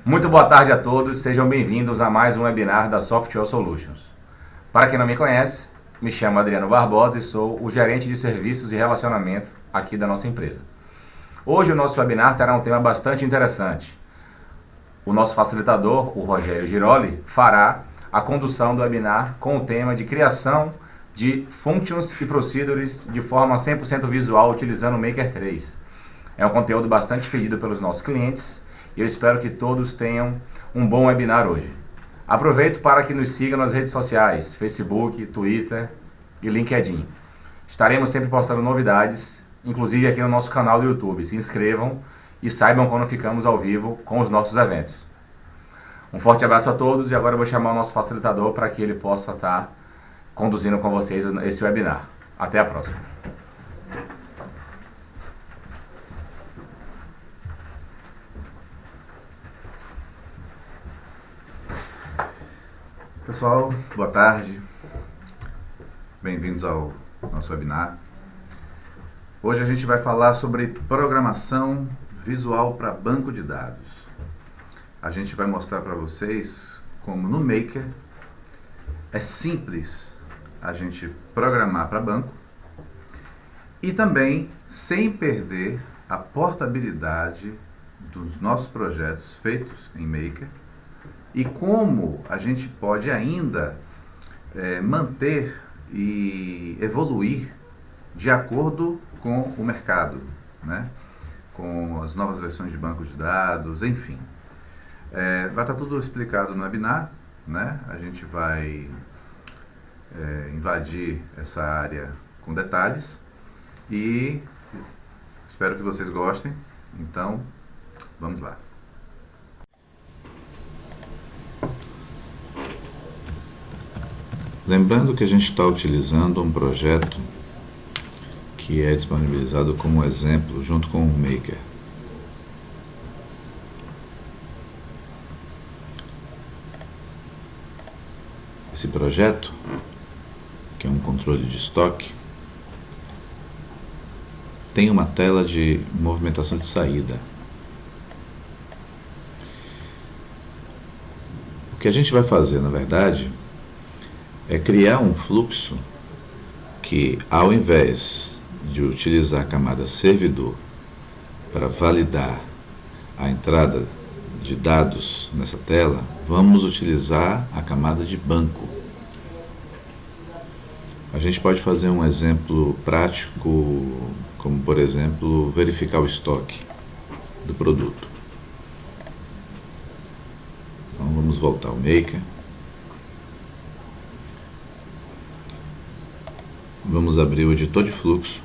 Muito boa tarde a todos, sejam bem-vindos a mais um webinar da Software Solutions. Para quem não me conhece, me chamo Adriano Barbosa e sou o gerente de serviços e relacionamento aqui da nossa empresa. Hoje o nosso webinar terá um tema bastante interessante. O nosso facilitador, o Rogério Giroli, fará a condução do webinar com o tema de criação de functions e procedures de forma 100% visual utilizando o Maker 3. É um conteúdo bastante pedido pelos nossos clientes e eu espero que todos tenham um bom webinar hoje. Aproveito para que nos sigam nas redes sociais, Facebook, Twitter e LinkedIn. Estaremos sempre postando novidades, inclusive aqui no nosso canal do YouTube. Se inscrevam e saibam quando ficamos ao vivo com os nossos eventos. Um forte abraço a todos e agora eu vou chamar o nosso facilitador para que ele possa estar conduzindo com vocês esse webinar. Até a próxima. Pessoal, boa tarde. Bem-vindos ao nosso webinar. Hoje a gente vai falar sobre programação visual para banco de dados. A gente vai mostrar para vocês como no Maker é simples a gente programar para banco e também sem perder a portabilidade dos nossos projetos feitos em Maker e como a gente pode ainda manter e evoluir de acordo com o mercado, né? Com as novas versões de banco de dados, enfim. Vai estar tudo explicado no webinar, né? A gente vai invadir essa área com detalhes e espero que vocês gostem. Então, vamos lá. Lembrando que a gente está utilizando um projeto que é disponibilizado como exemplo junto com o Maker. Esse projeto, que é um controle de estoque, tem uma tela de movimentação de saída. O que a gente vai fazer, na verdade, é criar um fluxo que, ao invés de utilizar a camada servidor para validar a entrada de dados nessa tela, vamos utilizar a camada de banco. A gente pode fazer um exemplo prático, como por exemplo, verificar o estoque do produto. Então vamos voltar ao Maker. Vamos abrir o editor de fluxo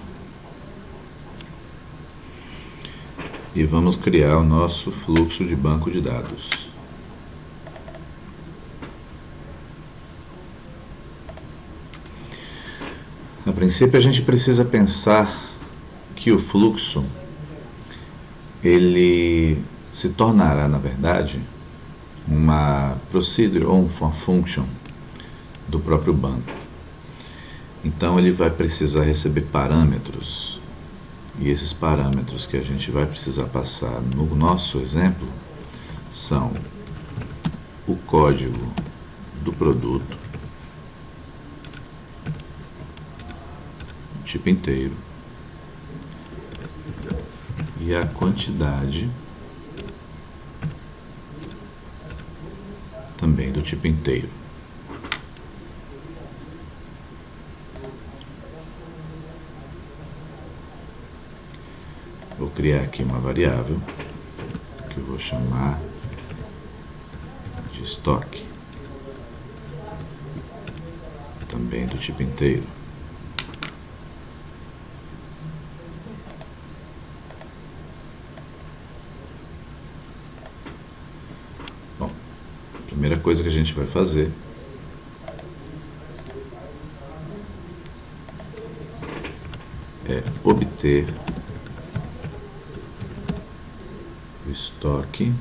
e vamos criar o nosso fluxo de banco de dados. A princípio a gente precisa pensar que o fluxo ele se tornará, na verdade, uma procedure ou uma function do próprio banco. Então ele vai precisar receber parâmetros, e esses parâmetros que a gente vai precisar passar no nosso exemplo são o código do produto, o tipo inteiro e a quantidade também do tipo inteiro. Vou criar aqui uma variável que eu vou chamar de estoque, também do tipo inteiro. Bom, a primeira coisa que a gente vai fazer é obter o estoque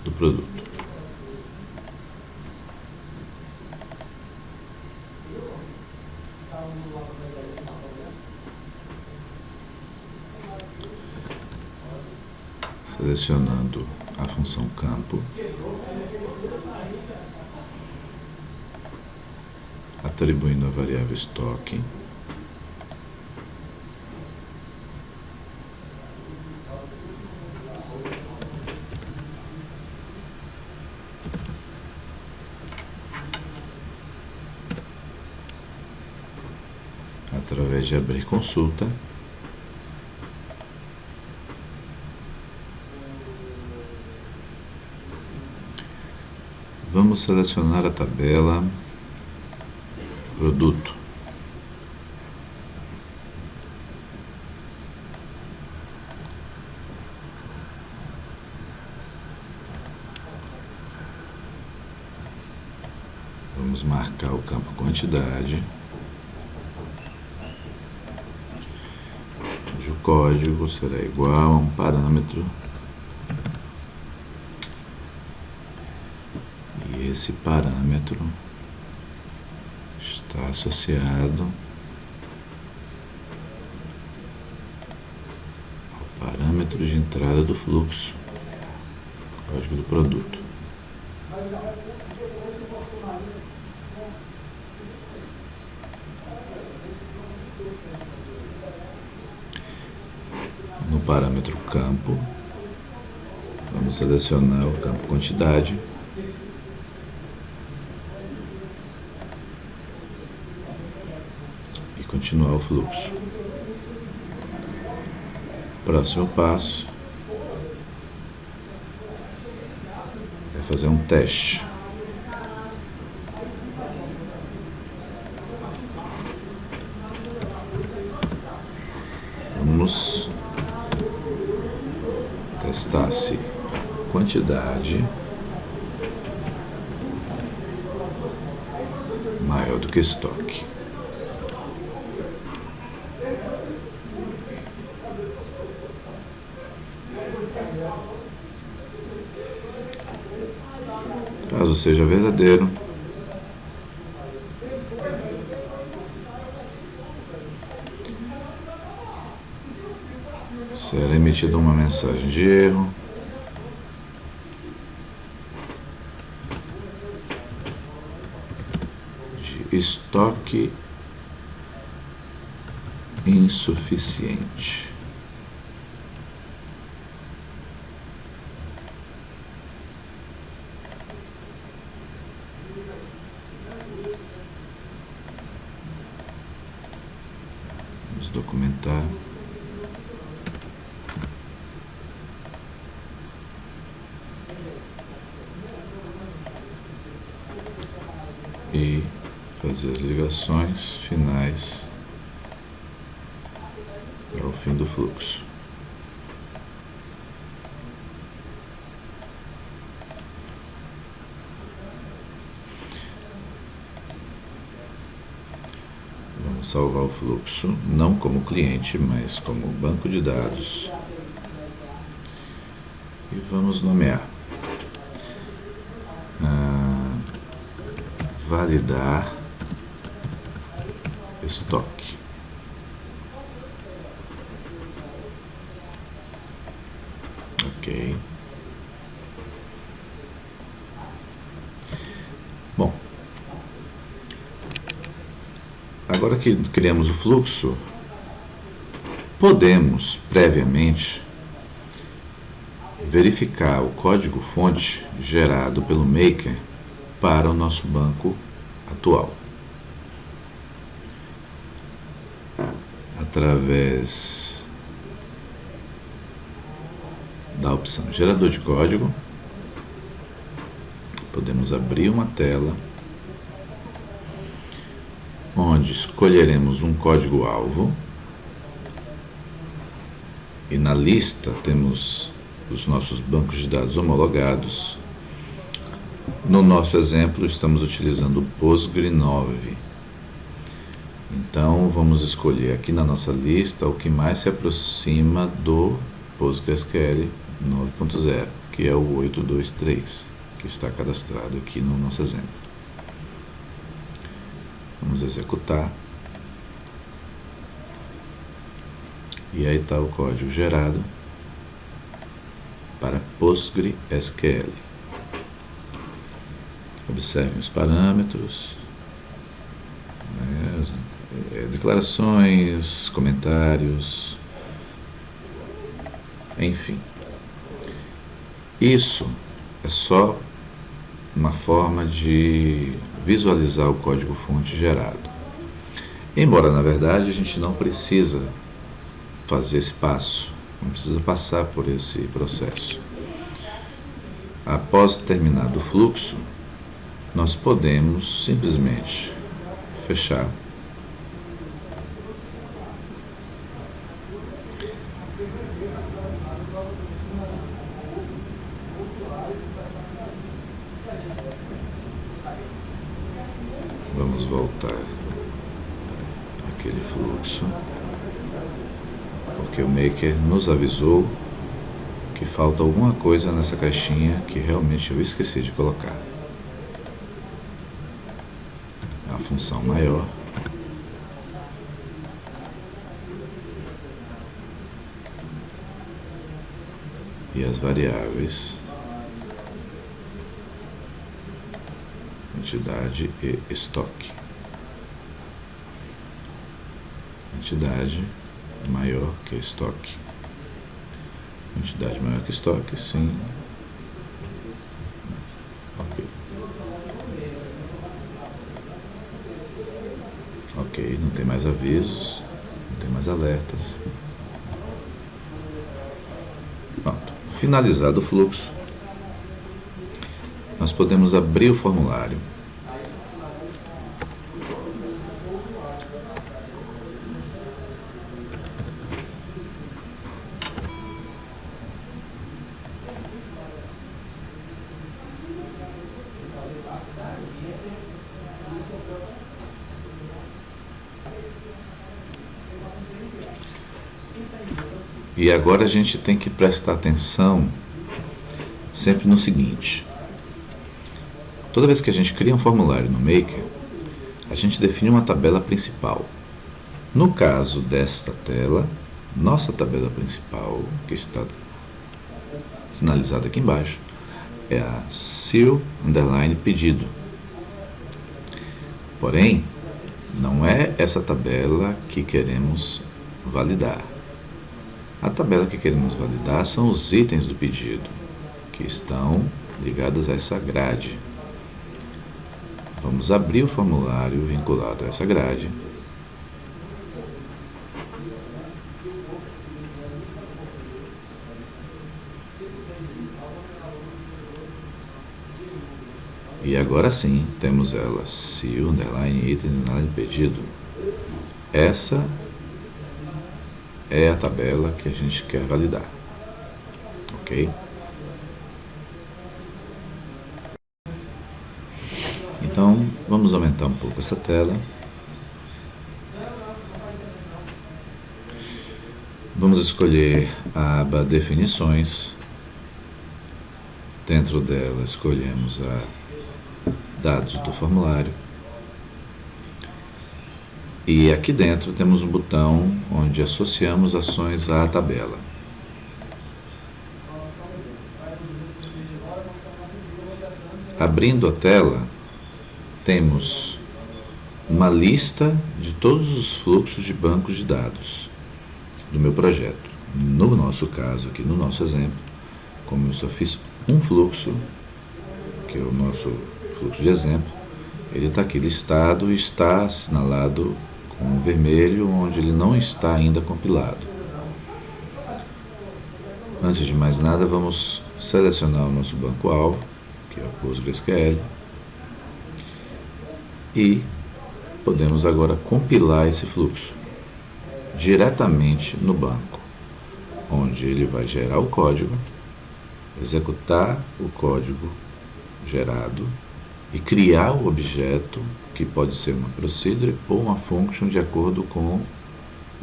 do produto. selecionando a função campo, atribuindo a variável estoque, através de abrir consulta, vamos selecionar a tabela Produto. Vamos marcar o campo Quantidade, cujo código será igual a um parâmetro, e esse parâmetro está associado ao parâmetro de entrada do fluxo, código do produto. No parâmetro campo, vamos selecionar o campo Quantidade, continuar o fluxo. Próximo passo é fazer um teste. Vamos testar se quantidade maior do que estoque. Caso seja verdadeiro, será emitida uma mensagem de erro de estoque insuficiente. Documentar. E fazer as ligações finais para o fim do fluxo. Salvar o fluxo, não como cliente, mas como banco de dados. E vamos nomear. Validar estoque. Ok. Bom. Agora que criamos o fluxo, podemos previamente verificar o código-fonte gerado pelo Maker para o nosso banco atual. Através da opção Gerador de Código, podemos abrir uma tela onde escolheremos um código-alvo e na lista temos os nossos bancos de dados homologados. No nosso exemplo, estamos utilizando o Postgre 9. Então, vamos escolher aqui na nossa lista o que mais se aproxima do PostgreSQL 9.0, que é o 823, que está cadastrado aqui no nosso exemplo. Vamos executar. E aí está o código gerado. para PostgreSQL. Observem os parâmetros, né, declarações, comentários, enfim. Isso é só uma forma de visualizar o código-fonte gerado. Embora, na verdade, a gente não precisa fazer esse passo, não precisa passar por esse processo. Após terminado o fluxo, nós podemos simplesmente fechar vamos voltar aquele fluxo, porque o Maker nos avisou que falta alguma coisa nessa caixinha que realmente eu esqueci de colocar. A função maior e as variáveis entidade e estoque. Entidade maior que estoque. Entidade maior que estoque, sim. Ok. Ok, não tem mais avisos, não tem mais alertas. Pronto. Finalizado o fluxo, nós podemos abrir o formulário. E agora a gente tem que prestar atenção sempre no seguinte: toda vez que a gente cria um formulário no Maker, a gente define uma tabela principal. No caso desta tela, nossa tabela principal, que está sinalizada aqui embaixo, é a SEAL_pedido. Porém, não é essa tabela que queremos validar. A tabela que queremos validar são os itens do pedido, que estão ligados a essa grade. Vamos abrir o formulário vinculado a essa grade. E agora sim, temos ela, SEAL_item_pedido. Essa é a tabela que a gente quer validar, ok? Então, vamos aumentar um pouco essa tela. Vamos escolher a aba Definições. Dentro dela, escolhemos a Dados do formulário. E aqui dentro temos um botão onde associamos ações à tabela. Abrindo a tela, temos uma lista de todos os fluxos de bancos de dados do meu projeto. No nosso caso, aqui no nosso exemplo, como eu só fiz um fluxo, que é o nosso fluxo de exemplo, ele está aqui listado e está assinalado com vermelho, onde ele não está ainda compilado. Antes de mais nada, vamos selecionar o nosso banco-alvo, que é o PostgreSQL, e podemos agora compilar esse fluxo diretamente no banco, onde ele vai gerar o código, executar o código gerado e criar o objeto, que pode ser uma procedure ou uma function, de acordo com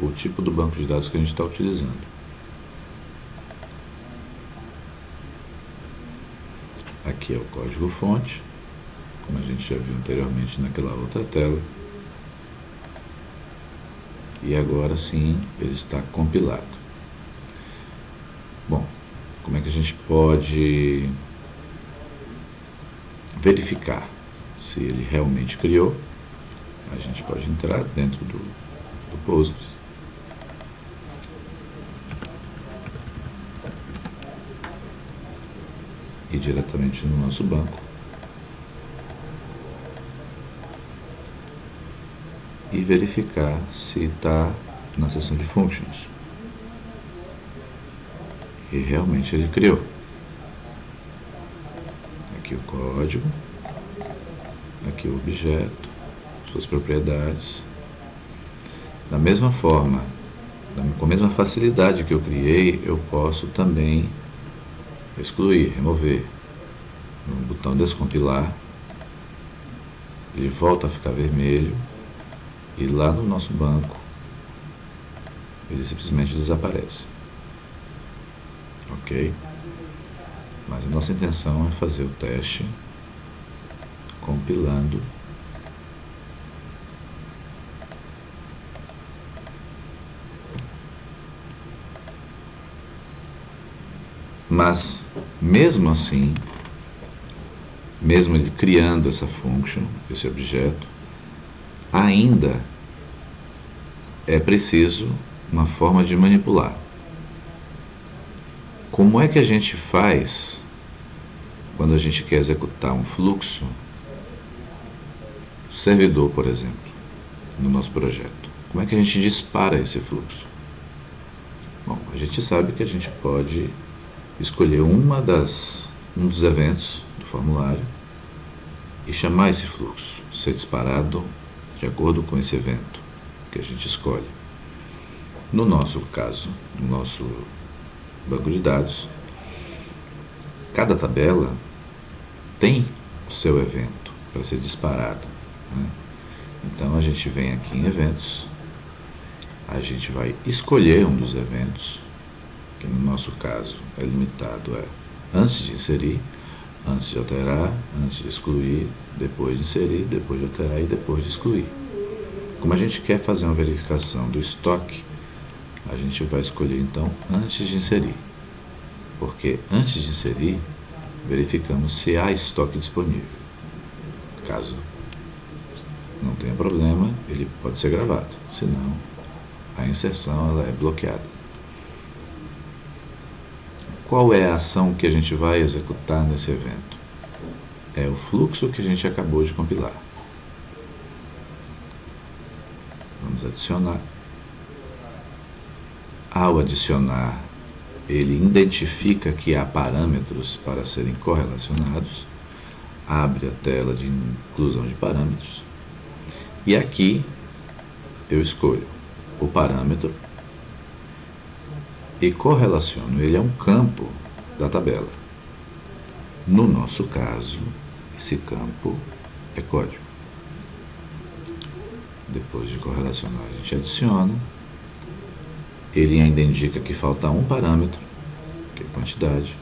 o tipo do banco de dados que a gente está utilizando. Aqui é o código-fonte, como a gente já viu anteriormente naquela outra tela. E agora sim ele está compilado. Bom, como é que a gente gente pode verificar se ele realmente criou. A gente pode entrar dentro do Postgres. E diretamente no nosso banco. E verificar se está na seção de Functions. E realmente ele criou. Aqui o código, aqui o objeto, suas propriedades. Da mesma forma, com a mesma facilidade que eu criei, eu posso também excluir, remover. No botão descompilar, ele volta a ficar vermelho e lá no nosso banco ele simplesmente desaparece. Ok? Mas a nossa intenção é fazer o teste compilando mas mesmo assim, mesmo ele criando essa function, esse objeto, ainda é preciso uma forma de manipular. Como é que a gente faz quando a gente quer executar um fluxo servidor, por exemplo, no nosso projeto? Como é que a gente dispara esse fluxo? Bom, a gente sabe que a gente pode escolher um dos eventos do formulário e chamar esse fluxo, ser disparado de acordo com esse evento que a gente escolhe. No nosso caso, no nosso banco de dados, cada tabela tem o seu evento para ser disparado, né? Então a gente vem aqui em eventos, a gente vai escolher um dos eventos, que no nosso caso é limitado a antes de inserir, antes de alterar, antes de excluir, depois de inserir, depois de alterar e depois de excluir. Como a gente quer fazer uma verificação do estoque, a gente vai escolher então antes de inserir, porque antes de inserir verificamos se há estoque disponível. Caso não tenha problema, ele pode ser gravado, senão a inserção ela é bloqueada. Qual é a ação que a gente vai executar nesse evento? É o fluxo que a gente acabou de compilar. Vamos adicionar. Ao adicionar, ele identifica que há parâmetros para serem correlacionados, abre a tela de inclusão de parâmetros, e aqui eu escolho o parâmetro e correlaciono ele a um campo da tabela. No nosso caso, esse campo é código. Depois de correlacionar, a gente adiciona. Ele ainda indica que falta um parâmetro, que é quantidade.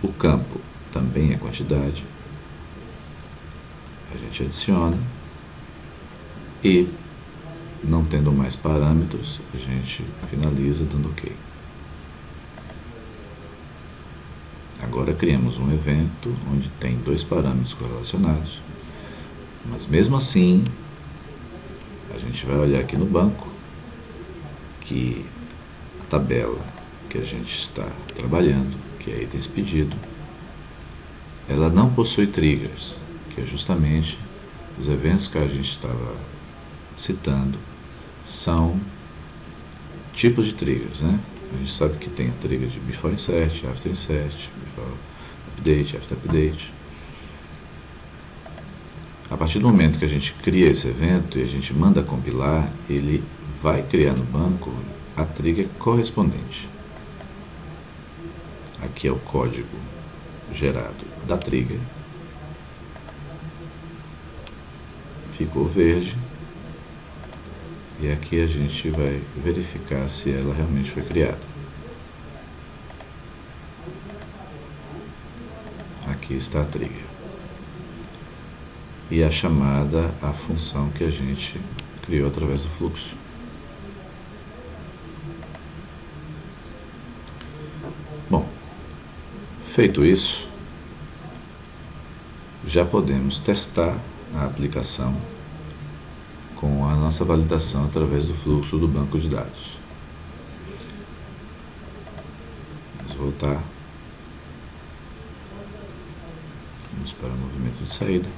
O campo também é quantidade. A gente adiciona. E, não tendo mais parâmetros, a gente finaliza dando OK. Agora criamos um evento onde tem dois parâmetros correlacionados. Mas mesmo assim, a gente vai olhar aqui no banco que a tabela que a gente está trabalhando, que é itens pedido, ela não possui triggers, que é justamente os eventos que a gente estava citando, são tipos de triggers, né? A gente sabe que tem a trigger de before insert, after insert, before update, after update. A partir do momento que a gente cria esse evento e a gente manda compilar, ele vai criar no banco a trigger correspondente. Aqui é o código gerado da trigger. Ficou verde. E aqui a gente vai verificar se ela realmente foi criada. Aqui está a trigger. E a chamada à função que a gente criou através do fluxo. Bom, Feito isso, já podemos testar a aplicação com a nossa validação através do fluxo do banco de dados. Vamos voltar. Vamos para o movimento de saída.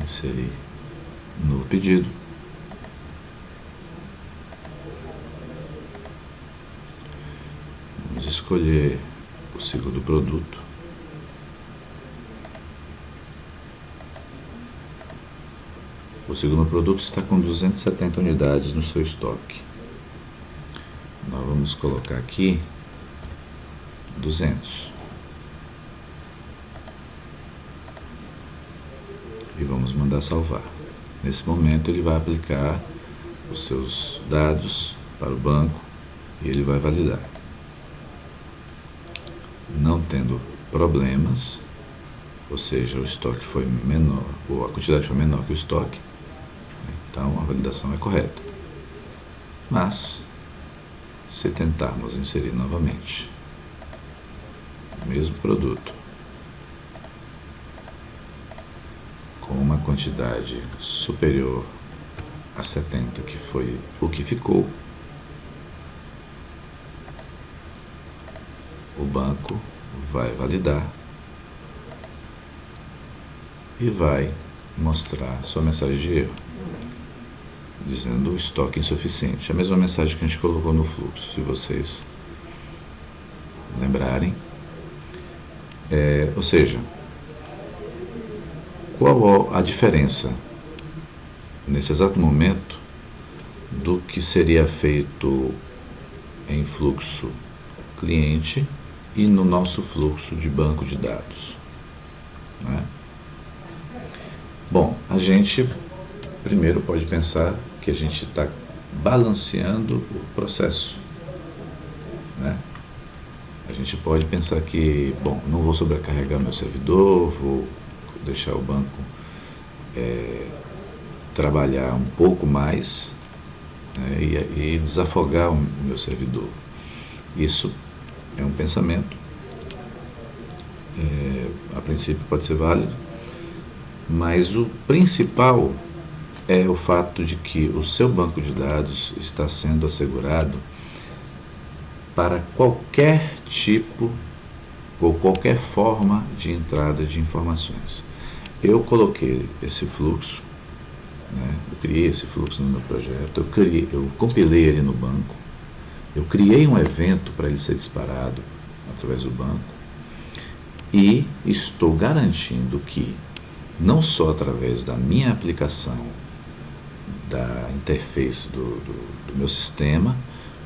Inserir um novo pedido. Vamos escolher o ciclo do produto. O segundo produto está com 270 unidades no seu estoque. Nós vamos colocar aqui 200. E vamos mandar salvar. Nesse momento ele vai aplicar os seus dados para o banco e ele vai validar. Não tendo problemas, ou seja, o estoque foi menor, ou a quantidade foi menor que o estoque, então a validação é correta. Mas, se tentarmos inserir novamente o mesmo produto com uma quantidade superior a 70, que foi o que ficou, o banco vai validar e vai mostrar sua mensagem de erro, dizendo estoque insuficiente. A mesma mensagem que a gente colocou no fluxo, se vocês lembrarem. Ou seja, qual a diferença nesse exato momento do que seria feito em fluxo cliente e no nosso fluxo de banco de dados, né? Bom, a gente primeiro pode pensar que a gente está balanceando o processo, né? A gente pode pensar que, bom, não vou sobrecarregar meu servidor, vou deixar o banco trabalhar um pouco mais, né, e desafogar o meu servidor. Isso é um pensamento, a princípio pode ser válido, mas o principal é o fato de que o seu banco de dados está sendo assegurado para qualquer tipo ou qualquer forma de entrada de informações. Eu coloquei esse fluxo, né, eu criei esse fluxo no meu projeto, eu compilei ele no banco, eu criei um evento para ele ser disparado através do banco e estou garantindo que, não só através da minha aplicação, da interface do meu sistema,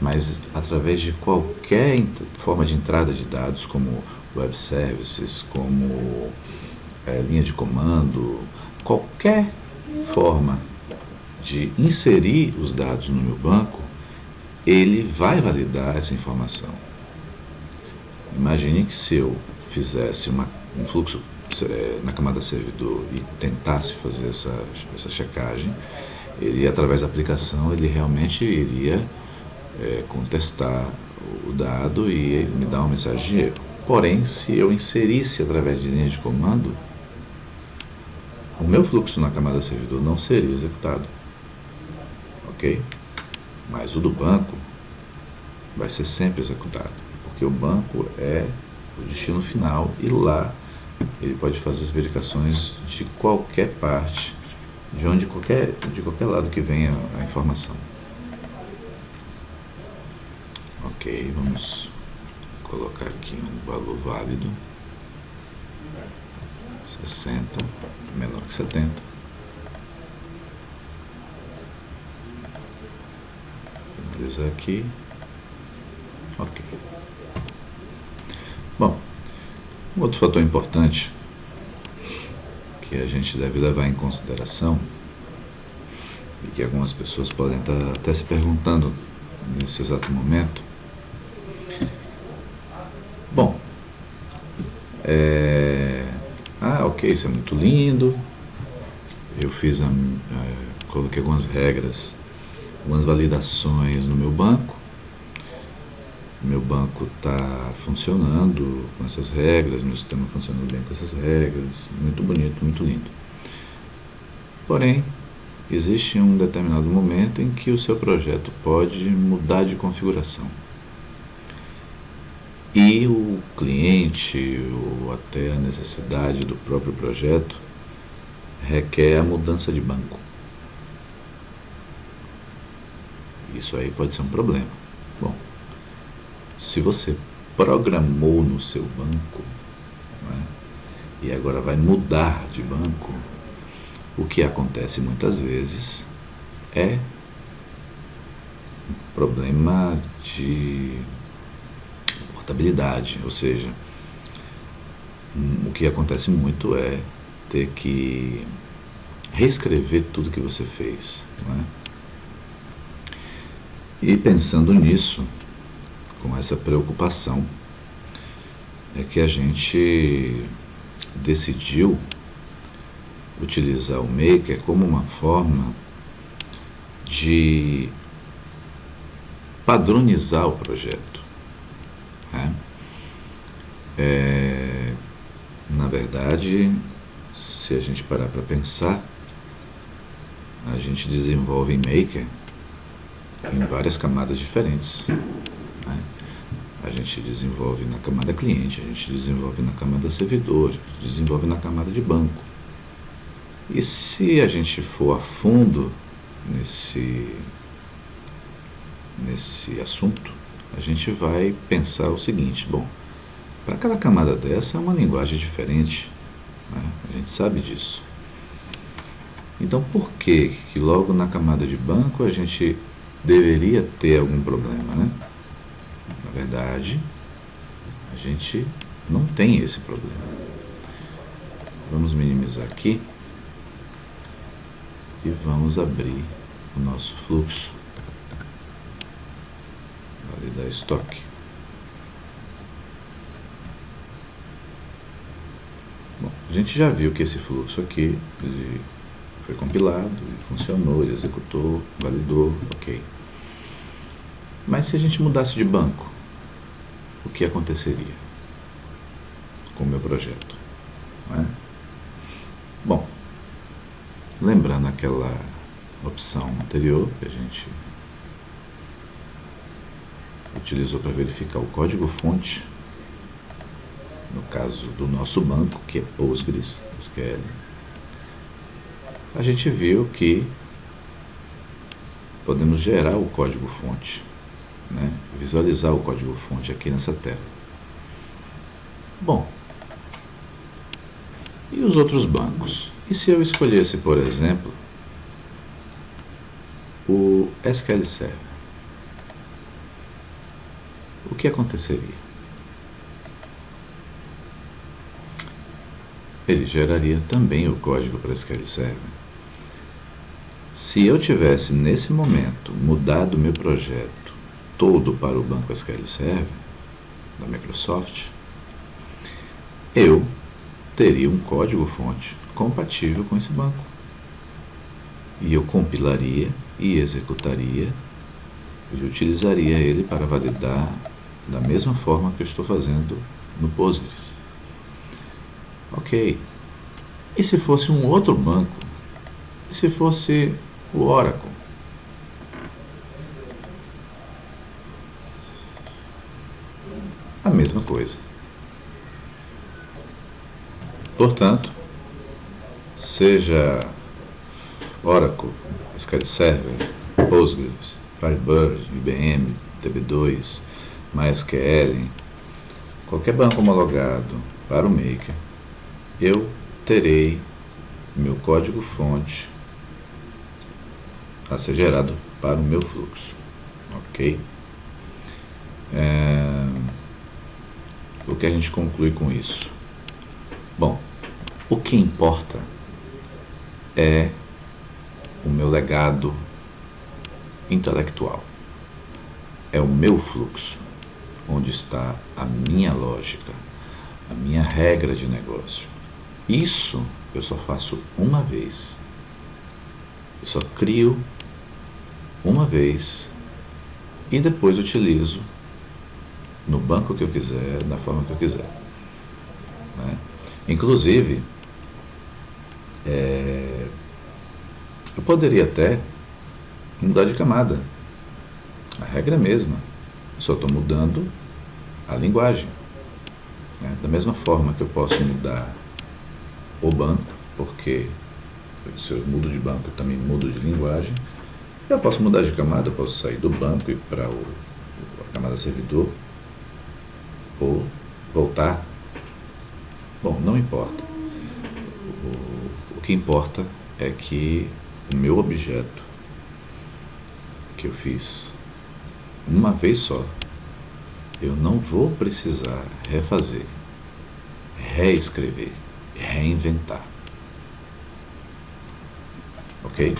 mas através de qualquer forma de entrada de dados, como web services, como linha de comando, qualquer forma de inserir os dados no meu banco, ele vai validar essa informação. Imagine que se eu fizesse um fluxo na camada servidor e tentasse fazer essa checagem, ele, através da aplicação, ele realmente iria contestar o dado e me dar uma mensagem de erro. Porém, se eu inserisse através de linha de comando, o meu fluxo na camada servidor não seria executado, ok? Mas o do banco vai ser sempre executado, porque o banco é o destino final e lá ele pode fazer as verificações de qualquer parte, de qualquer lado que venha a informação. Ok, vamos colocar aqui um valor válido, 60, menor que 70. Finalizar aqui. Ok. Bom, um outro fator importante que a gente deve levar em consideração e que algumas pessoas podem estar até se perguntando nesse exato momento. Bom, ok, isso é muito lindo. Eu coloquei algumas regras, algumas validações no meu banco, meu banco está funcionando com essas regras, meu sistema funcionando bem com essas regras, muito bonito, muito lindo. Porém, existe um determinado momento em que o seu projeto pode mudar de configuração. E o cliente, ou até a necessidade do próprio projeto, requer a mudança de banco. Isso aí pode ser um problema. Bom, se você programou no seu banco, né, e agora vai mudar de banco, o que acontece muitas vezes é um problema de portabilidade, ou seja, o que acontece muito é ter que reescrever tudo que você fez, não é? E pensando nisso, com essa preocupação, é que a gente decidiu utilizar o Maker como uma forma de padronizar o projeto, né? Na verdade, se a gente parar para pensar, a gente desenvolve em Maker em várias camadas diferentes, né? A gente desenvolve na camada cliente, a gente desenvolve na camada servidor, a gente desenvolve na camada de banco. E se a gente for a fundo nesse assunto, a gente vai pensar o seguinte: bom, para cada camada dessa é uma linguagem diferente, né? A gente sabe disso. Então, por que logo na camada de banco a gente deveria ter algum problema, né? Na verdade, a gente não tem esse problema. Vamos minimizar aqui e vamos abrir o nosso fluxo, validar estoque. Bom, a gente já viu que esse fluxo aqui ele foi compilado, ele funcionou, ele executou, validou, ok. Mas se a gente mudasse de banco, o que aconteceria com o meu projeto, não é? Bom, lembrando aquela opção anterior que a gente utilizou para verificar o código-fonte, no caso do nosso banco, que é PostgreSQL, a gente viu que podemos gerar o código-fonte, né? Visualizar o código-fonte aqui nessa tela. Bom, e os outros bancos? E se eu escolhesse, por exemplo, o SQL Server? O que aconteceria? Ele geraria também o código para SQL Server. Se eu tivesse, nesse momento, mudado o meu projeto todo para o banco SQL Server, da Microsoft, eu teria um código-fonte compatível com esse banco. E eu compilaria e executaria e utilizaria ele para validar da mesma forma que eu estou fazendo no Postgres. Ok. E se fosse um outro banco? E se fosse o Oracle? A mesma coisa. Portanto, seja Oracle, SQL Server, Postgres, Firebird, IBM, DB2, MySQL, qualquer banco homologado para o Maker, eu terei meu código-fonte a ser gerado para o meu fluxo, ok? O que a gente conclui com isso? Bom, o que importa é o meu legado intelectual, é o meu fluxo, onde está a minha lógica, a minha regra de negócio. Isso eu só faço uma vez, eu só crio uma vez e depois utilizo no banco que eu quiser, da forma que eu quiser, né? Inclusive, eu poderia até mudar de camada. A regra é a mesma. Eu só estou mudando a linguagem, né? Da mesma forma que eu posso mudar o banco, porque se eu mudo de banco eu também mudo de linguagem. Eu posso mudar de camada, eu posso sair do banco e ir para a camada servidor, ou voltar. Bom, não importa. O que importa é que o meu objeto, que eu fiz uma vez só, eu não vou precisar refazer, reescrever, reinventar. Ok?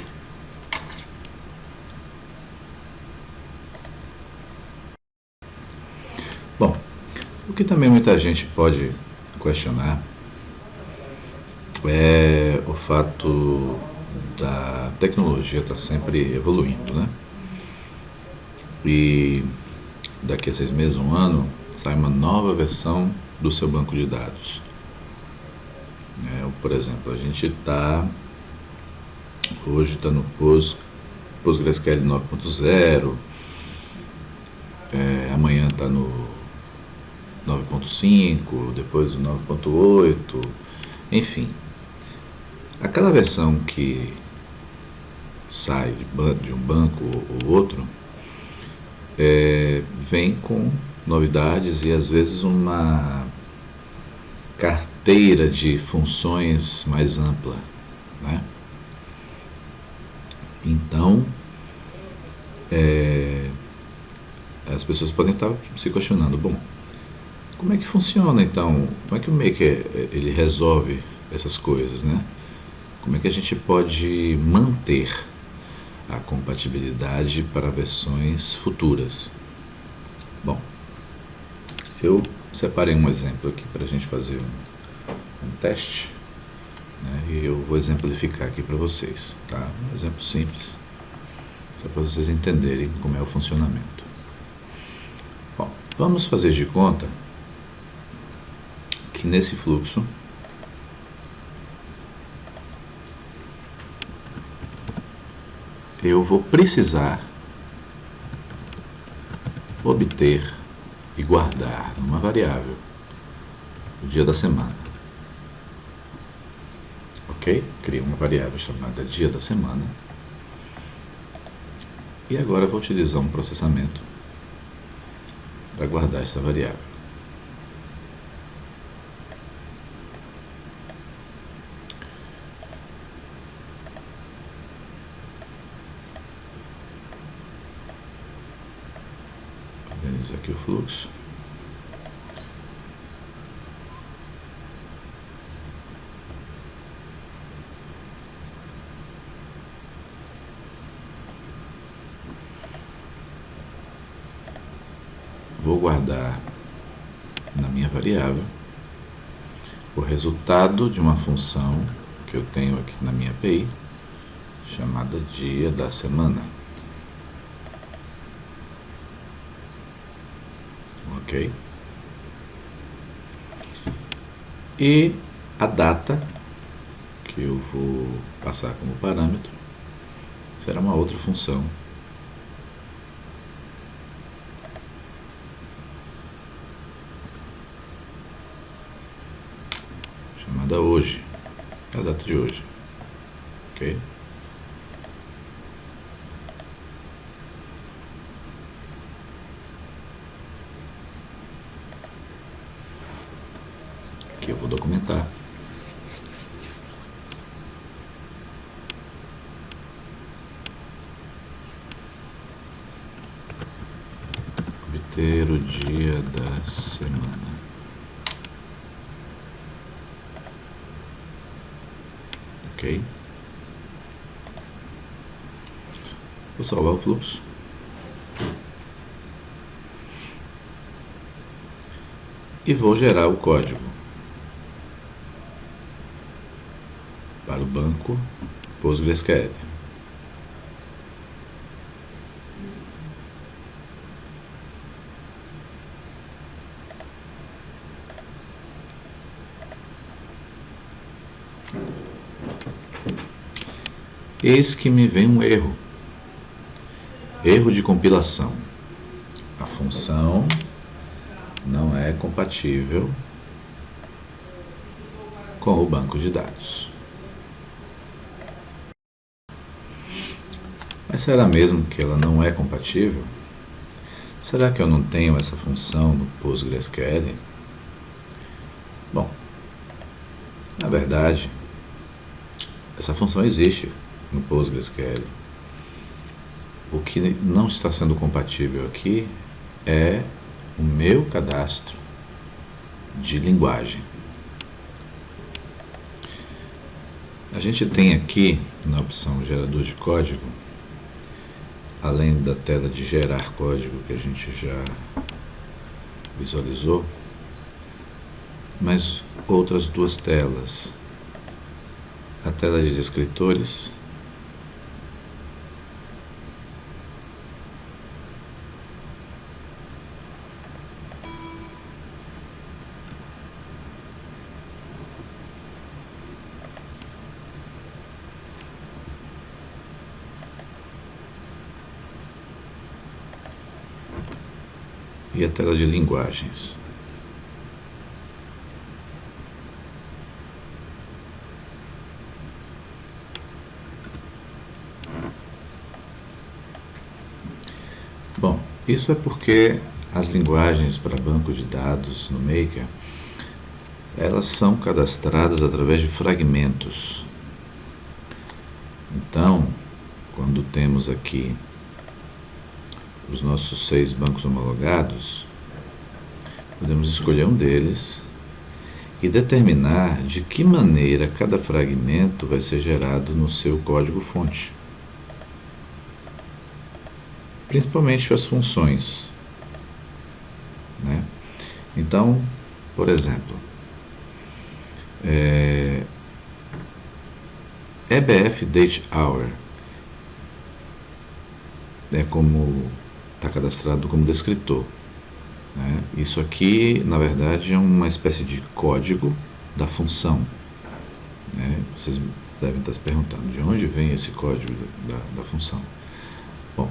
Bom, o que também muita gente pode questionar é o fato da tecnologia estar sempre evoluindo, né? E daqui a 6 meses, um ano, sai uma nova versão do seu banco de dados. Por exemplo, a gente hoje está no PostgreSQL 9.0, amanhã está no 9.5, depois o 9.8, enfim. Aquela versão que sai de um banco ou outro vem com novidades e às vezes uma carteira de funções mais ampla, né? Então, as pessoas podem estar se questionando, bom, como é que funciona então? Como é que o Maker ele resolve essas coisas, né? Como é que a gente pode manter a compatibilidade para versões futuras? Bom, eu separei um exemplo aqui para a gente fazer um teste, né? E eu vou exemplificar aqui para vocês, tá? Um exemplo simples, só para vocês entenderem como é o funcionamento. Bom, vamos fazer de conta que nesse fluxo eu vou precisar obter e guardar numa variável o dia da semana. Ok? Criei uma variável chamada dia da semana. E agora eu vou utilizar um processamento para guardar essa variável. Organizar aqui o fluxo. Vou guardar na minha variável o resultado de uma função que eu tenho aqui na minha API, chamada dia da semana. Ok? E a data, que eu vou passar como parâmetro, será uma outra função chamada hoje, é a data de hoje. Ok? Aqui eu vou documentar. Obter o dia da semana. Ok? Vou salvar o fluxo. E vou gerar o código para o banco PostgreSQL. Eis que me vem um erro. Erro de compilação. A função não é compatível com o banco de dados. Mas será mesmo que ela não é compatível? Será que eu não tenho essa função no PostgreSQL? Bom, na verdade, essa função existe no PostgreSQL. O que não está sendo compatível aqui é o meu cadastro de linguagem. A gente tem aqui na opção gerador de código, além da tela de gerar código que a gente já visualizou, mas outras duas telas. A tela de descritores e a tela de linguagens. Bom, isso é porque as linguagens para banco de dados no Maker, elas são cadastradas através de fragmentos. Então, quando temos aqui os nossos 6 bancos homologados, podemos escolher um deles e determinar de que maneira cada fragmento vai ser gerado no seu código-fonte. Principalmente as funções, né? Então, por exemplo, EBF Date Hour é como está cadastrado como descritor, né? Isso aqui, na verdade, é uma espécie de código da função, né? Vocês devem estar se perguntando de onde vem esse código da função. Bom,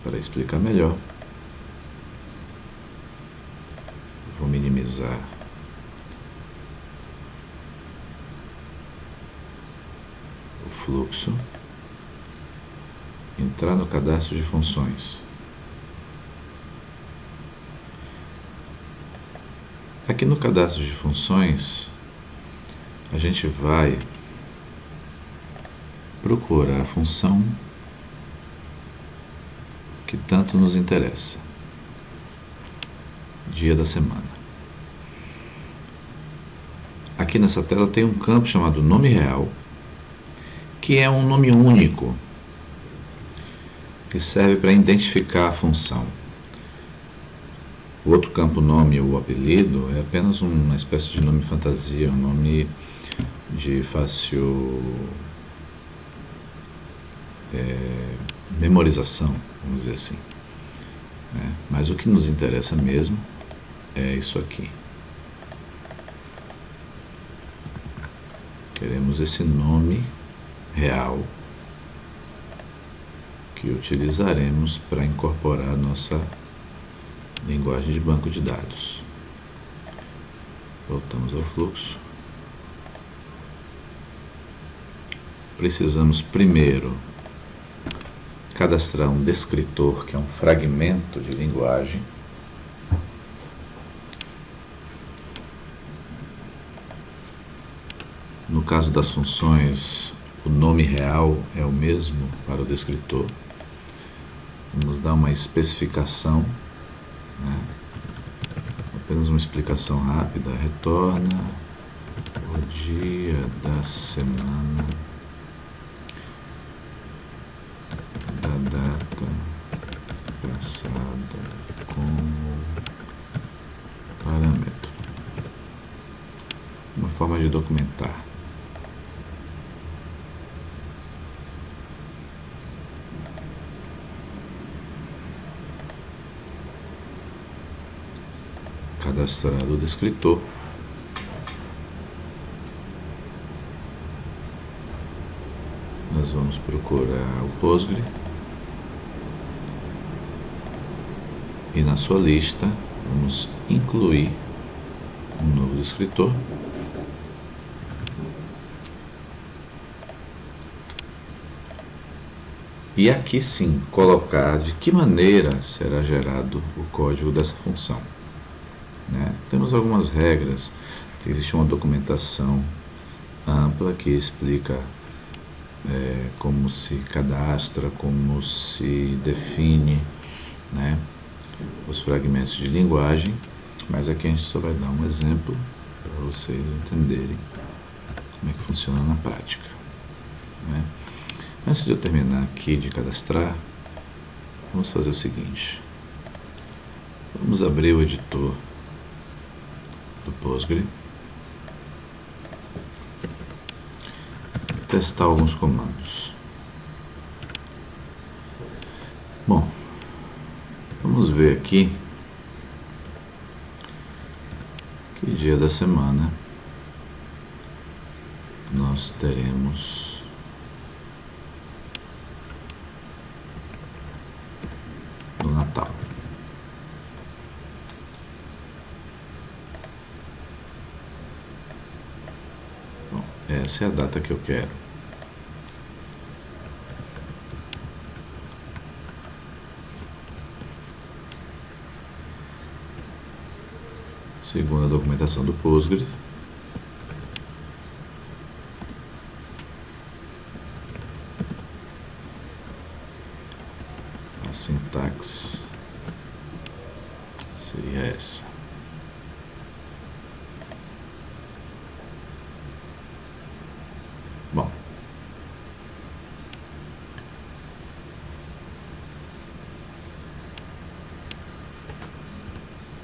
para explicar melhor, vou minimizar o fluxo, entrar no cadastro de funções. Aqui no cadastro de funções, a gente vai procurar a função que tanto nos interessa. Dia da semana. Aqui nessa tela tem um campo chamado nome real, que é um nome único, que serve para identificar a função. O outro campo, nome ou apelido, é apenas uma espécie de nome fantasia, um nome de fácil memorização, vamos dizer assim, né? Mas o que nos interessa mesmo é isso aqui. Queremos esse nome real que utilizaremos para incorporar a nossa linguagem de banco de dados. Voltamos ao fluxo. Precisamos primeiro cadastrar um descritor, que é um fragmento de linguagem. No caso das funções, o nome real é o mesmo para o descritor. Vamos dar uma especificação, né? Apenas uma explicação rápida. Retorna o dia da semana da data passada como parâmetro. Uma forma de documentar. Cadastrado o descritor. vamos procurar o Postgre e na sua lista vamos incluir um novo descritor. E aqui sim colocar de que maneira será gerado o código dessa função. Temos algumas regras, existe uma documentação ampla que explica como se cadastra, como se define os fragmentos de linguagem, mas aqui a gente só vai dar um exemplo para vocês entenderem como é que funciona na prática. Antes de eu terminar aqui de cadastrar, vamos fazer o seguinte: vamos abrir o editor do Postgre, testar alguns comandos. Bom, vamos ver aqui que dia da semana nós teremos do Natal. Bom, essa é a data que eu quero. Segundo a documentação do Postgre, a sintaxe seria essa. Bom,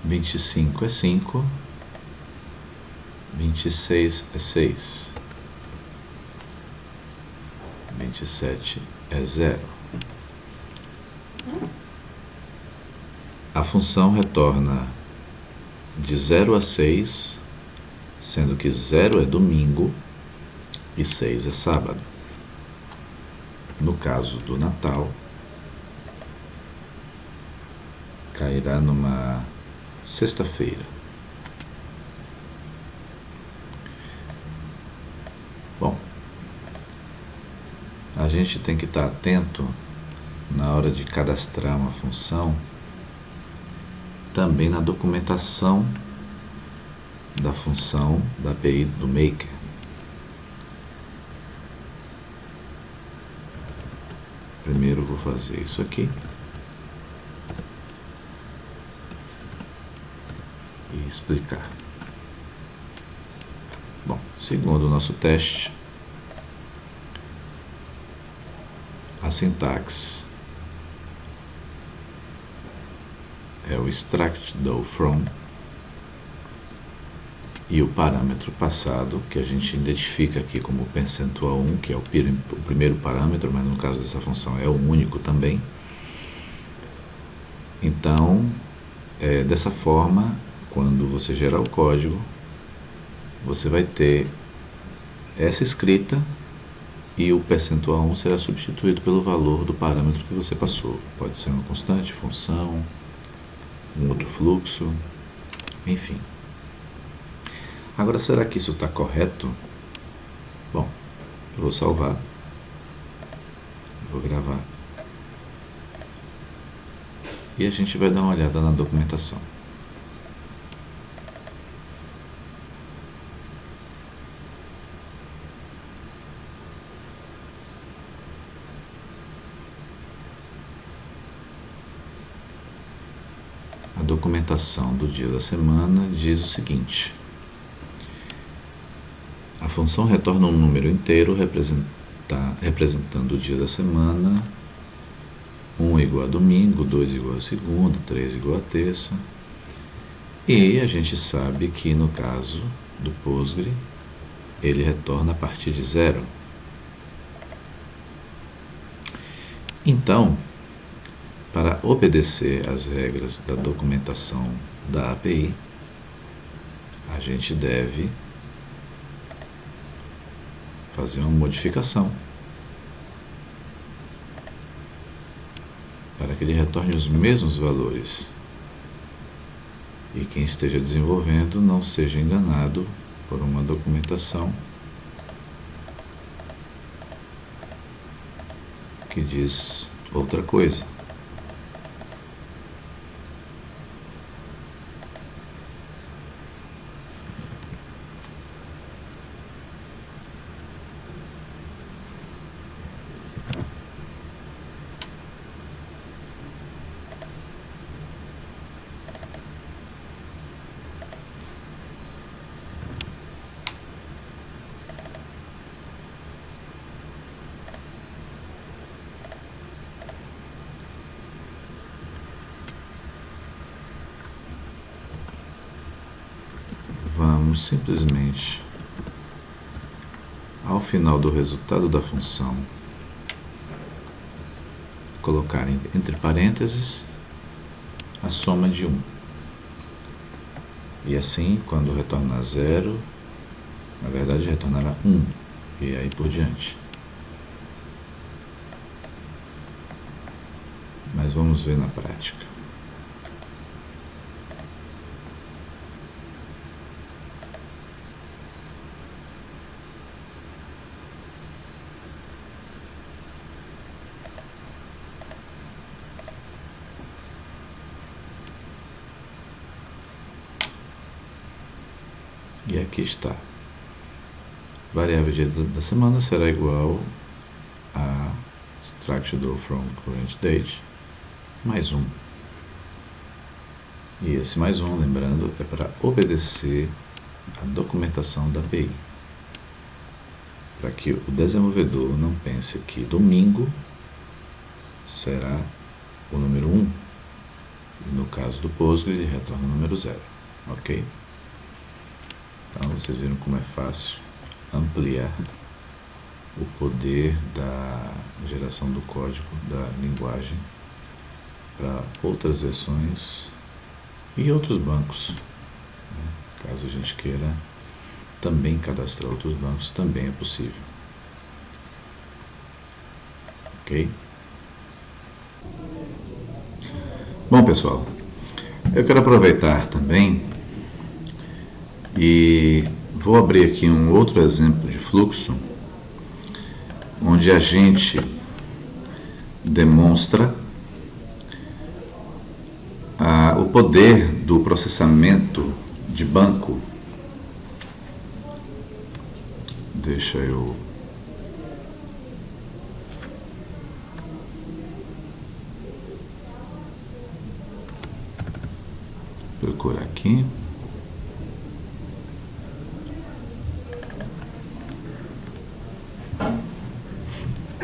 vinte e cinco é 5, 26 é 6, 27 é 0. A função retorna de 0 a 6, sendo que 0 é domingo e 6 é sábado. No caso do Natal, cairá numa sexta-feira. Bom, a gente tem que estar atento na hora de cadastrar uma função, também na documentação da função da API do Maker. Primeiro vou fazer isso aqui e explicar. Bom, segundo o nosso teste, a sintaxe é o extract do from e o parâmetro passado, que a gente identifica aqui como percentual 1, que é o primeiro parâmetro, mas no caso dessa função é o único também. Então, dessa forma, quando você gerar o código, você vai ter essa escrita e o percentual 1 será substituído pelo valor do parâmetro que você passou. Pode ser uma constante, função, um outro fluxo, enfim. Agora, será que isso está correto? Bom, eu vou salvar, vou gravar e a gente vai dar uma olhada na documentação. A documentação do dia da semana diz o seguinte: a função retorna um número inteiro representando o dia da semana. 1 igual a domingo, 2 igual a segunda, 3 igual a terça. E a gente sabe que no caso do Postgre, ele retorna a partir de 0. Então, para obedecer às regras da documentação da API, a gente deve fazer uma modificação que ele retorne os mesmos valores. E quem esteja desenvolvendo não seja enganado por uma documentação que diz outra coisa. Vamos simplesmente, ao final do resultado da função, colocar entre parênteses a soma de 1. E assim, quando retornar 0, na verdade retornará 1, e aí por diante. Mas vamos ver na prática. E aqui está. Variável dia da semana será igual a extract do from current date mais 1. E esse mais 1, lembrando, é para obedecer a documentação da API. Para que o desenvolvedor não pense que domingo será o número 1. E no caso do Postgre, ele retorna o número 0. Ok? Então, vocês viram como é fácil ampliar o poder da geração do código, da linguagem, para outras versões e outros bancos. Caso a gente queira também cadastrar outros bancos, também é possível. Ok? Bom, pessoal, eu quero aproveitar também e vou abrir aqui um outro exemplo de fluxo, onde a gente demonstra o poder do processamento de banco. Deixa eu procurar aqui.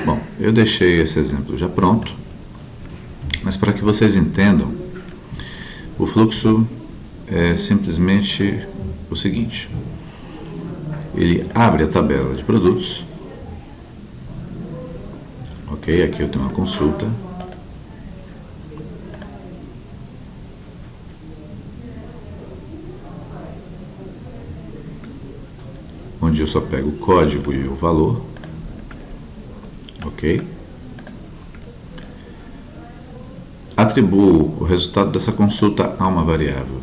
Bom, eu deixei esse exemplo já pronto, mas para que vocês entendam, o fluxo é simplesmente o seguinte: ele abre a tabela de produtos, ok? Aqui eu tenho uma consulta, onde eu só pego o código e o valor. Ok? Atribuo o resultado dessa consulta a uma variável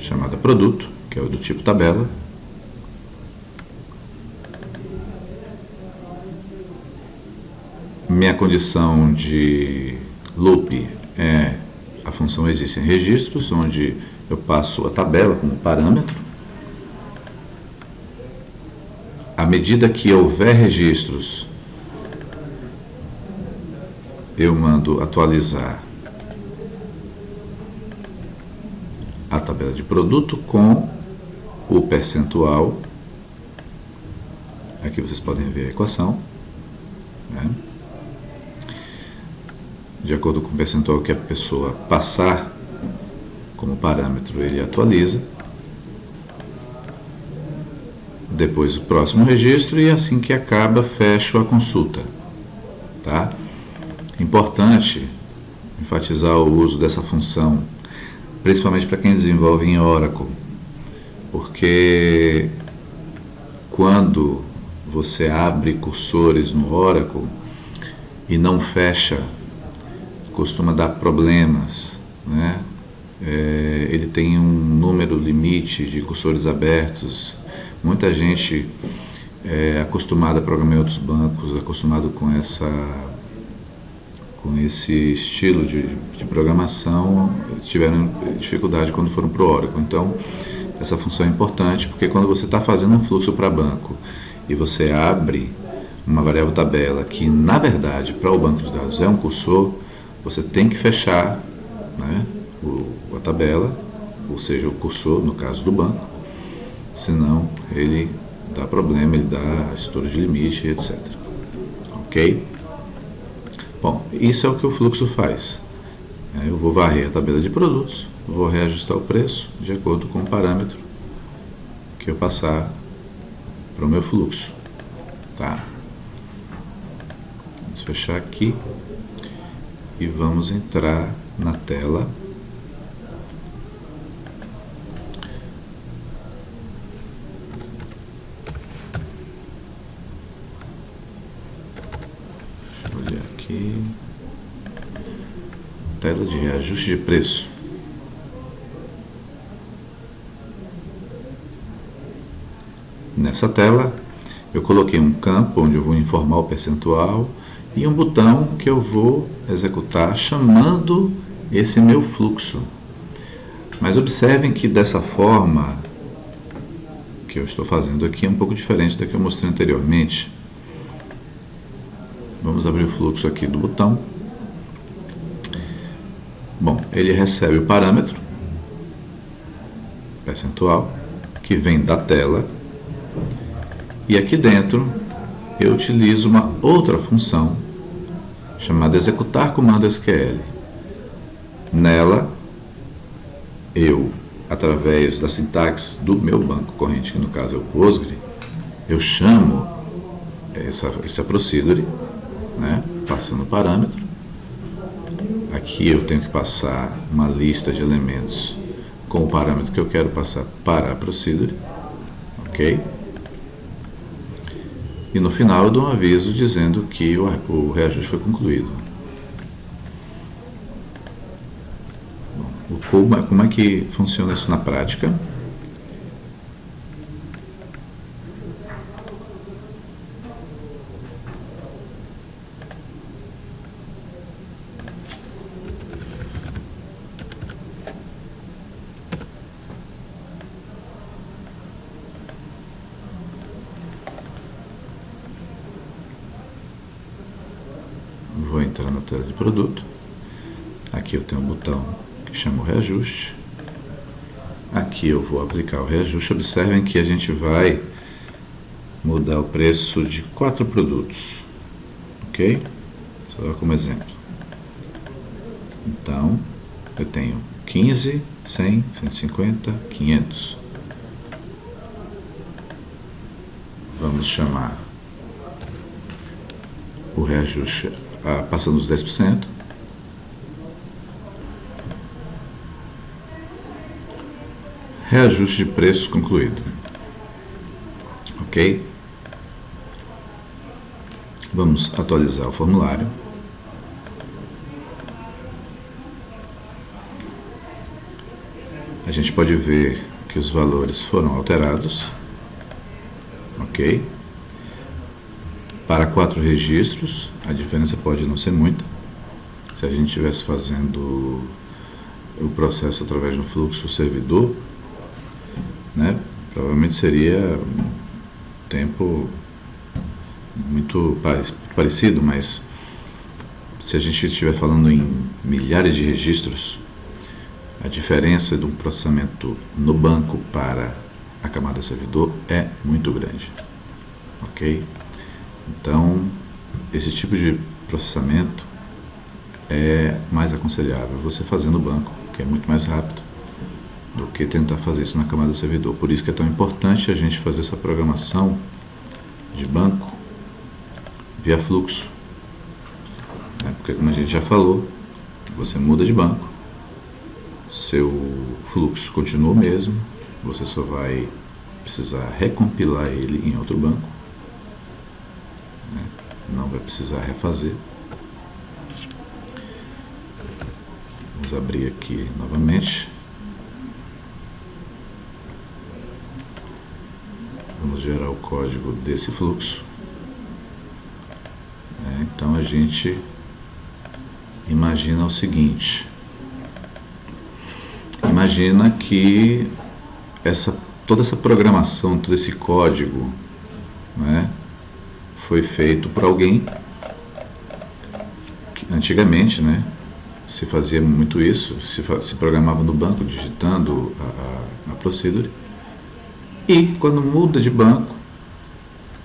chamada produto, que é o do tipo tabela. Minha condição de loop é a função existem registros, onde eu passo a tabela como parâmetro. À medida que houver registros, eu mando atualizar a tabela de produto com o percentual. Aqui vocês podem ver a equação, né? De acordo com o percentual que a pessoa passar como parâmetro, ele atualiza. Depois o próximo registro, e assim que acaba, fecho a consulta, tá? Importante enfatizar o uso dessa função, principalmente para quem desenvolve em Oracle, porque quando você abre cursores no Oracle e não fecha costuma dar problemas, né? Ele tem um número limite de cursores abertos. Muita gente acostumada a programar em outros bancos, acostumado com esse estilo de programação, tiveram dificuldade quando foram para o Oracle. Então, essa função é importante, porque quando você está fazendo um fluxo para banco e você abre uma variável tabela que, na verdade, para o banco de dados é um cursor, você tem que fechar, né, a tabela, ou seja, o cursor, no caso do banco, senão ele dá problema, ele dá estouro de limite, etc. Ok? Bom, isso é o que o fluxo faz. Eu vou varrer a tabela de produtos, vou reajustar o preço de acordo com o parâmetro que eu passar para o meu fluxo. Tá? Vamos fechar aqui e vamos entrar na tela. Deixa eu olhar aqui. Tela de reajuste de preço. Nessa tela eu coloquei um campo onde eu vou informar o percentual e um botão que eu vou executar chamando esse meu fluxo. Mas observem que dessa forma que eu estou fazendo aqui é um pouco diferente da que eu mostrei anteriormente. Vamos abrir o fluxo aqui do botão. Bom, ele recebe o parâmetro percentual que vem da tela e aqui dentro eu utilizo uma outra função chamada executar comando SQL. Nela eu, através da sintaxe do meu banco corrente, que no caso é o Postgre, eu chamo essa procedure, né, passando o parâmetro. Aqui eu tenho que passar uma lista de elementos com o parâmetro que eu quero passar para a procedure, ok? E no final eu dou um aviso dizendo que o reajuste foi concluído. Bom, como é que funciona isso na prática? Vou entrar na tela de produto. Aqui eu tenho um botão que chama o reajuste. Aqui eu vou aplicar o reajuste. Observem que a gente vai mudar o preço de 4 produtos, ok? Só como exemplo. Então, eu tenho 15, 100, 150, 500. Vamos chamar o reajuste passando os 10%. Reajuste de preços concluído. Ok? Vamos atualizar o formulário. A gente pode ver que os valores foram alterados. Ok? Para 4 registros, a diferença pode não ser muita. Se a gente estivesse fazendo o processo através de um fluxo servidor, né, provavelmente seria um tempo muito parecido, mas se a gente estiver falando em milhares de registros, a diferença de um processamento no banco para a camada servidor é muito grande. Ok? Então, esse tipo de processamento é mais aconselhável você fazer no banco, que é muito mais rápido do que tentar fazer isso na camada servidor. Por isso que é tão importante a gente fazer essa programação de banco via fluxo. Porque, como a gente já falou, você muda de banco, seu fluxo continua o mesmo, você só vai precisar recompilar ele em outro banco, não vai precisar refazer. Vamos abrir aqui novamente. Vamos gerar o código desse fluxo. Então a gente imagina o seguinte. Imagina que toda essa programação, todo esse código, né, foi feito por alguém que, antigamente, né, se fazia muito isso, se programava no banco digitando a procedure, e quando muda de banco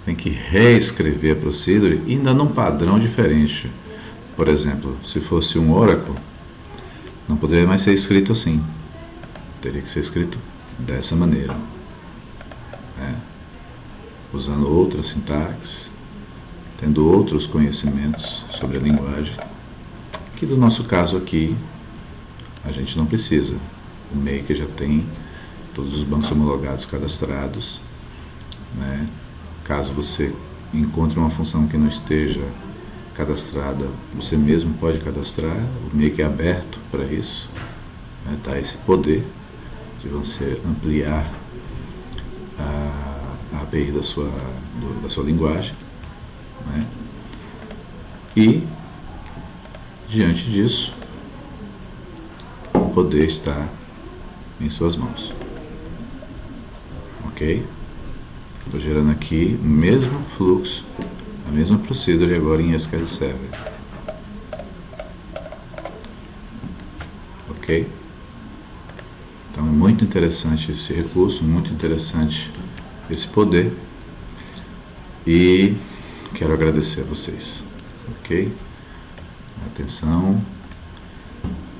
tem que reescrever a procedure ainda num padrão diferente. Por exemplo, se fosse um Oracle, não poderia mais ser escrito assim, teria que ser escrito dessa maneira, usando outra sintaxe, tendo outros conhecimentos sobre a linguagem, que no nosso caso aqui a gente não precisa. O Maker já tem todos os bancos homologados cadastrados, né? Caso você encontre uma função que não esteja cadastrada, você mesmo pode cadastrar. O Maker é aberto para isso, né? Dá esse poder de você ampliar a API da sua linguagem, né? E diante disso, o poder está em suas mãos. Ok? Estou gerando aqui o mesmo fluxo, a mesma procedure agora em SQL Server. Ok? Então é muito interessante esse recurso, muito interessante esse poder, e quero agradecer a vocês. Ok? Atenção,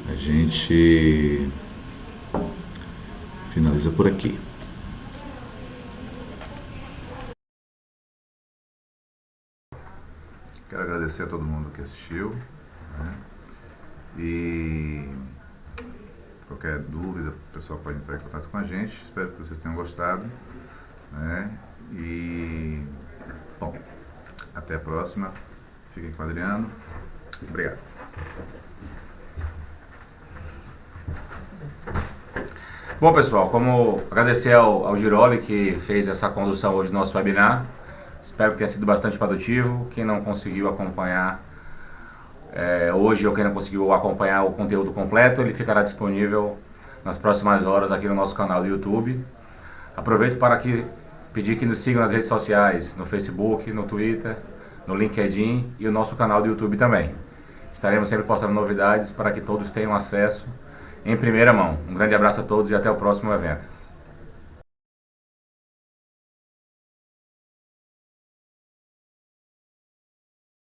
a gente finaliza por aqui. Quero agradecer a todo mundo que assistiu, né? E qualquer dúvida, o pessoal pode entrar em contato com a gente. Espero que vocês tenham gostado, né? E, bom, até a próxima. Fiquem com o Adriano. Obrigado. Bom, pessoal, como agradecer ao Giroli que fez essa condução hoje do nosso webinar. Espero que tenha sido bastante produtivo. Quem não conseguiu acompanhar hoje, ou quem não conseguiu acompanhar o conteúdo completo, ele ficará disponível nas próximas horas aqui no nosso canal do YouTube. Aproveito para pedir que nos sigam nas redes sociais, no Facebook, no Twitter, no LinkedIn e o nosso canal do YouTube também. Estaremos sempre postando novidades para que todos tenham acesso em primeira mão. Um grande abraço a todos e até o próximo evento.